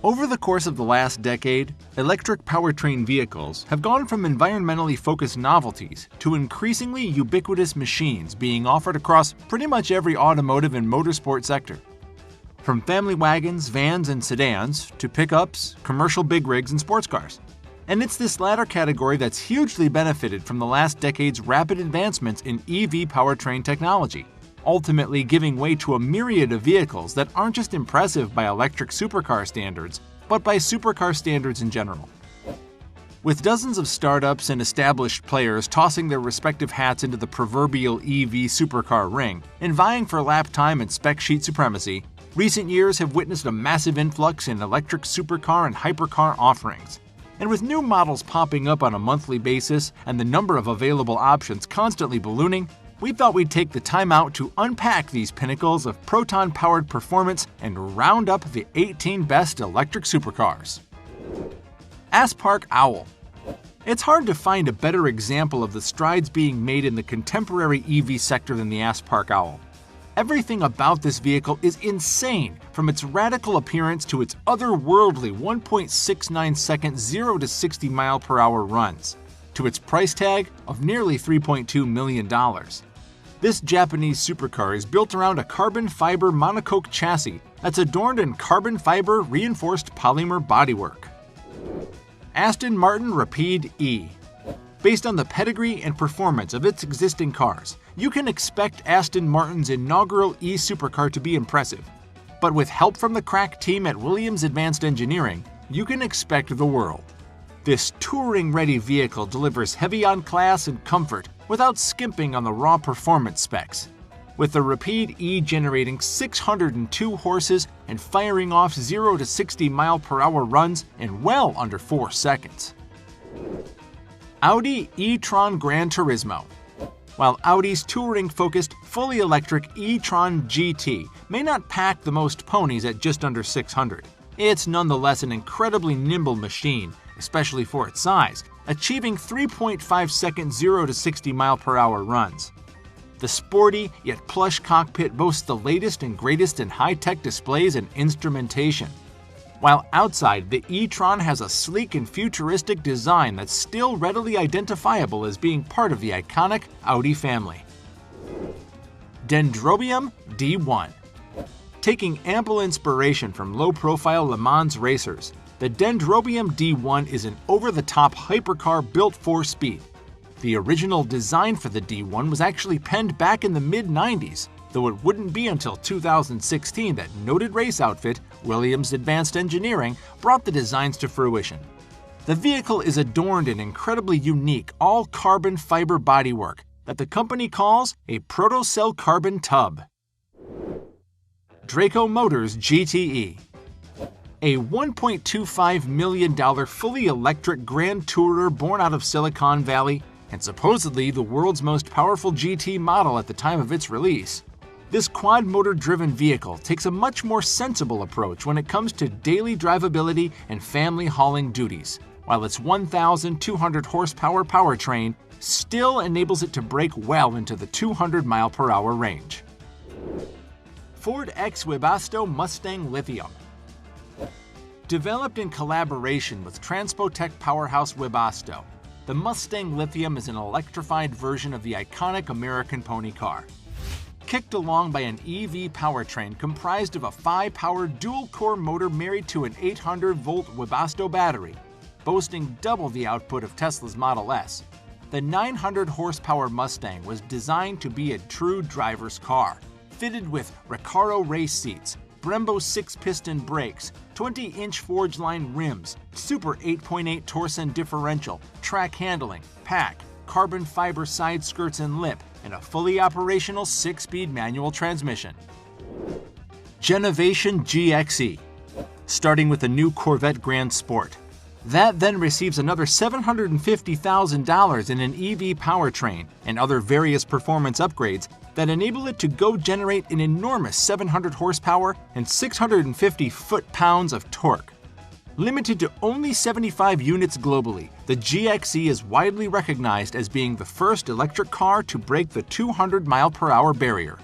Over the course of the last decade, electric powertrain vehicles have gone from environmentally focused novelties to increasingly ubiquitous machines being offered across pretty much every automotive and motorsport sector. From family wagons, vans, and sedans to pickups, commercial big rigs, and sports cars. And it's this latter category that's hugely benefited from the last decade's rapid advancements in EV powertrain technology, ultimately giving way to a myriad of vehicles that aren't just impressive by electric supercar standards, but by supercar standards in general. With dozens of startups and established players tossing their respective hats into the proverbial EV supercar ring and vying for lap time and spec sheet supremacy, recent years have witnessed a massive influx in electric supercar and hypercar offerings. And with new models popping up on a monthly basis and the number of available options constantly ballooning, we thought we'd take the time out to unpack these pinnacles of proton-powered performance and round up the 18 best electric supercars. Aspark Owl. It's hard to find a better example of the strides being made in the contemporary EV sector than the Aspark Owl. Everything about this vehicle is insane, from its radical appearance to its otherworldly 1.69 second 0 to 60 mile/hour runs, to its price tag of nearly $3.2 million. This Japanese supercar is built around a carbon fiber monocoque chassis that's adorned in carbon fiber reinforced polymer bodywork. Aston Martin Rapide E. Based on the pedigree and performance of its existing cars, you can expect Aston Martin's inaugural E supercar to be impressive. But with help from the crack team at Williams Advanced Engineering, you can expect the world. This touring-ready vehicle delivers heavy on class and comfort without skimping on the raw performance specs, with the Rapide E generating 602 horses and firing off 0 to 60 mile/hour runs in well under 4 seconds. Audi e-tron Gran Turismo. While Audi's touring-focused, fully electric e-tron GT may not pack the most ponies at just under 600, it's nonetheless an incredibly nimble machine, especially for its size, achieving 3.5 second 0 to 60 mile/hour runs. The sporty yet plush cockpit boasts the latest and greatest in high-tech displays and instrumentation. While outside, the e-tron has a sleek and futuristic design that's still readily identifiable as being part of the iconic Audi family. Dendrobium D1. Taking ample inspiration from low-profile Le Mans racers, the Dendrobium D1 is an over-the-top hypercar built for speed. The original design for the D1 was actually penned back in the mid-90s, though it wouldn't be until 2016 that noted race outfit Williams Advanced Engineering brought the designs to fruition. The vehicle is adorned in incredibly unique all-carbon fiber bodywork that the company calls a protocell carbon tub. Draco Motors GTE. A $1.25 million fully electric Grand Tourer born out of Silicon Valley and supposedly the world's most powerful GT model at the time of its release. This quad-motor-driven vehicle takes a much more sensible approach when it comes to daily drivability and family hauling duties, while its 1,200 horsepower powertrain still enables it to brake well into the 200 mile/hour range. Ford X Webasto Mustang Lithium. Developed in collaboration with Transpotec powerhouse Webasto, the Mustang Lithium is an electrified version of the iconic American pony car. Kicked along by an EV powertrain comprised of a 5-power dual-core motor married to an 800-volt Webasto battery, boasting double the output of Tesla's Model S, the 900-horsepower Mustang was designed to be a true driver's car, fitted with Recaro race seats, Brembo 6-piston brakes, 20-inch forge-line rims, Super 8.8 Torsen differential, track handling, pack, carbon fiber side skirts and lip, and a fully operational 6-speed manual transmission. Genovation GXE. Starting with the new Corvette Grand Sport. That then receives another $750,000 in an EV powertrain and other various performance upgrades that enable it to go generate an enormous 700 horsepower and 650 foot-pounds of torque. Limited to only 75 units globally, the GXE is widely recognized as being the first electric car to break the 200 mile/hour barrier.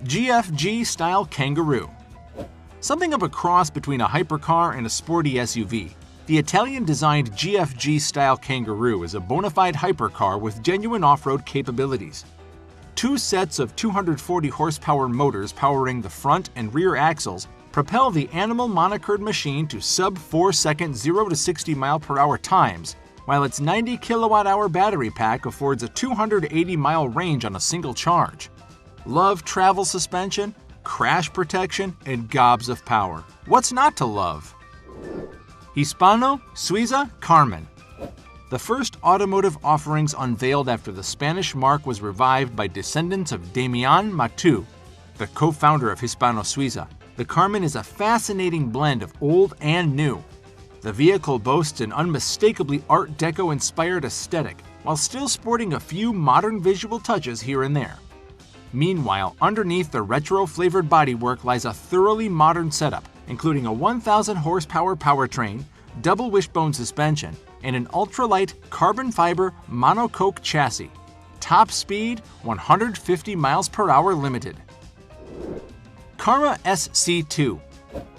GFG-style Kangaroo. Something of a cross between a hypercar and a sporty SUV, the Italian-designed GFG-style Kangaroo is a bona fide hypercar with genuine off-road capabilities. Two sets of 240 horsepower motors powering the front and rear axles propel the animal monocored machine to sub-4-second 0 to 60 mile/hour times, while its 90 kilowatt-hour battery pack affords a 280-mile range on a single charge. Love travel suspension, crash protection, and gobs of power. What's not to love? Hispano Suiza Carmen. The first automotive offerings unveiled after the Spanish mark was revived by descendants of Damian Mateu, the co-founder of Hispano Suiza. The Carmen is a fascinating blend of old and new. The vehicle boasts an unmistakably Art Deco-inspired aesthetic, while still sporting a few modern visual touches here and there. Meanwhile, underneath the retro-flavored bodywork lies a thoroughly modern setup, including a 1,000 horsepower powertrain, double wishbone suspension, and an ultralight carbon fiber monocoque chassis. Top speed 150 miles/hour limited. Karma SC2.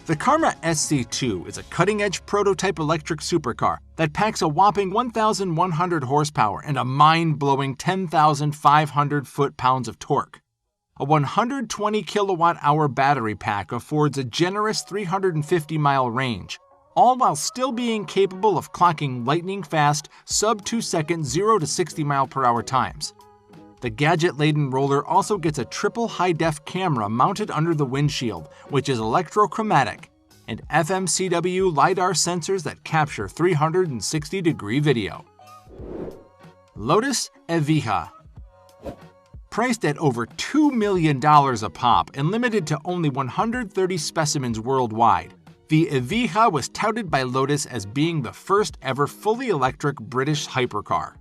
The Karma SC2 is a cutting-edge prototype electric supercar that packs a whopping 1,100 horsepower and a mind-blowing 10,500 foot-pounds of torque. A 120 kilowatt-hour battery pack affords a generous 350-mile range, all while still being capable of clocking lightning-fast sub-2-second 0 to 60 mile/hour times. The gadget-laden roller also gets a triple high-def camera mounted under the windshield, which is electrochromatic, and FMCW LiDAR sensors that capture 360-degree video. Lotus Evija. Priced at over $2 million a pop and limited to only 130 specimens worldwide, the Evija was touted by Lotus as being the first ever fully electric British hypercar.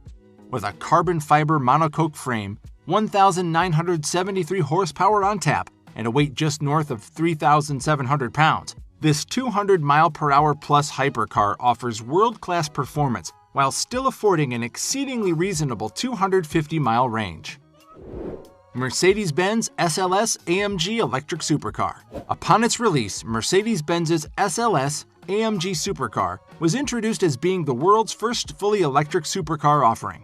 With a carbon fiber monocoque frame, 1,973 horsepower on tap, and a weight just north of 3,700 pounds, this 200 mile/hour plus hypercar offers world-class performance while still affording an exceedingly reasonable 250-mile range. Mercedes-Benz SLS AMG electric supercar. Upon its release, Mercedes-Benz's SLS AMG supercar was introduced as being the world's first fully electric supercar offering.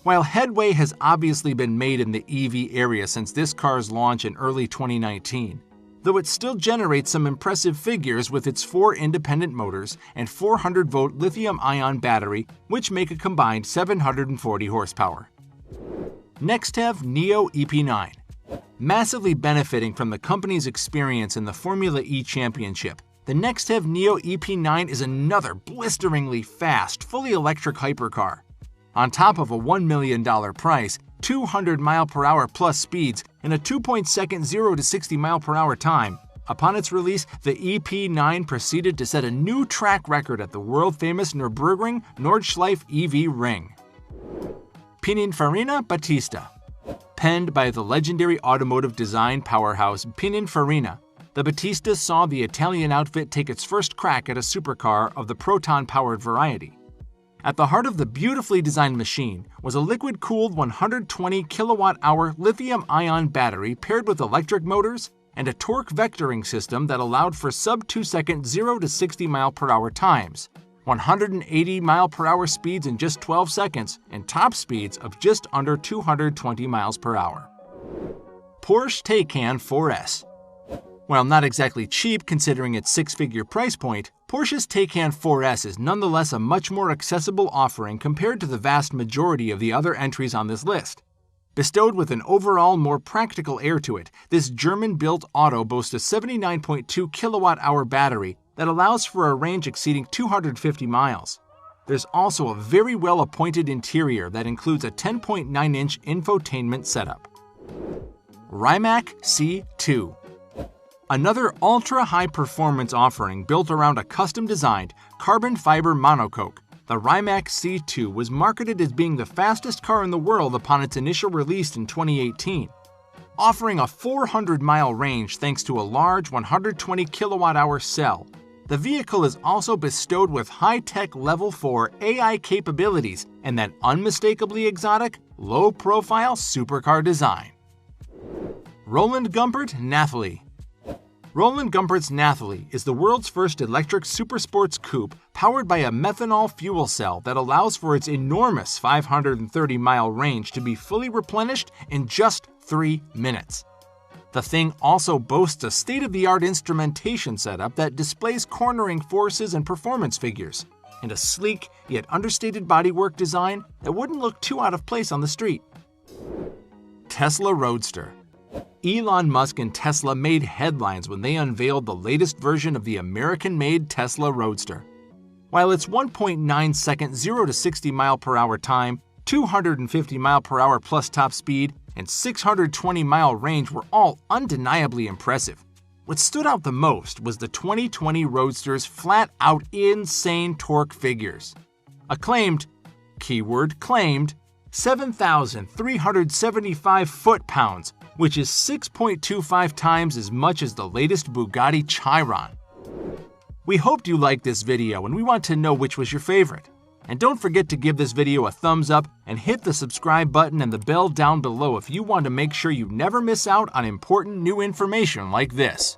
While headway has obviously been made in the EV area since this car's launch in early 2019, though it still generates some impressive figures with its 4 independent motors and 400-volt lithium-ion battery, which make a combined 740 horsepower. Nextev Neo EP9. Massively benefiting from the company's experience in the Formula E Championship, the Nextev Neo EP9 is another blisteringly fast, fully electric hypercar. On top of a $1 million price, 200 mile/hour plus speeds, and a 2.2-second 0 to 60 mile/hour time, upon its release, the EP9 proceeded to set a new track record at the world-famous Nürburgring Nordschleife EV Ring. Pininfarina Battista. Penned by the legendary automotive design powerhouse Pininfarina, the Battista saw the Italian outfit take its first crack at a supercar of the proton-powered variety. At the heart of the beautifully designed machine was a liquid-cooled 120 kilowatt-hour lithium-ion battery paired with electric motors and a torque vectoring system that allowed for sub-2-second 0 to 60 mile/hour times, 180 mile/hour speeds in just 12 seconds, and top speeds of just under 220 miles/hour. Porsche Taycan 4S. While not exactly cheap considering its 6-figure price point, Porsche's Taycan 4S is nonetheless a much more accessible offering compared to the vast majority of the other entries on this list. Bestowed with an overall more practical air to it, this German-built auto boasts a 79.2 kilowatt-hour battery that allows for a range exceeding 250 miles. There's also a very well-appointed interior that includes a 10.9-inch infotainment setup. Rimac C2. Another ultra-high performance offering built around a custom-designed carbon fiber monocoque, the Rimac C2 was marketed as being the fastest car in the world upon its initial release in 2018. Offering a 400-mile range thanks to a large 120 kilowatt-hour cell, the vehicle is also bestowed with high-tech Level 4 AI capabilities and that unmistakably exotic, low-profile supercar design. Roland Gumpert Nathalie. Roland Gumpert's Nathalie is the world's first electric supersports coupe powered by a methanol fuel cell that allows for its enormous 530-mile range to be fully replenished in just 3 minutes. The thing also boasts a state-of-the-art instrumentation setup that displays cornering forces and performance figures, and a sleek yet understated bodywork design that wouldn't look too out of place on the street. Tesla Roadster. Elon Musk and Tesla made headlines when they unveiled the latest version of the American-made Tesla Roadster. While its 1.9-second 0 to 60 mile/hour time, 250 mile/hour plus top speed, and 620-mile range were all undeniably impressive, what stood out the most was the 2020 Roadster's flat-out insane torque figures. A claimed, keyword claimed, 7,375 foot-pounds, which is 6.25 times as much as the latest Bugatti Chiron. We hoped you liked this video and we want to know which was your favorite. And don't forget to give this video a thumbs up and hit the subscribe button and the bell down below if you want to make sure you never miss out on important new information like this.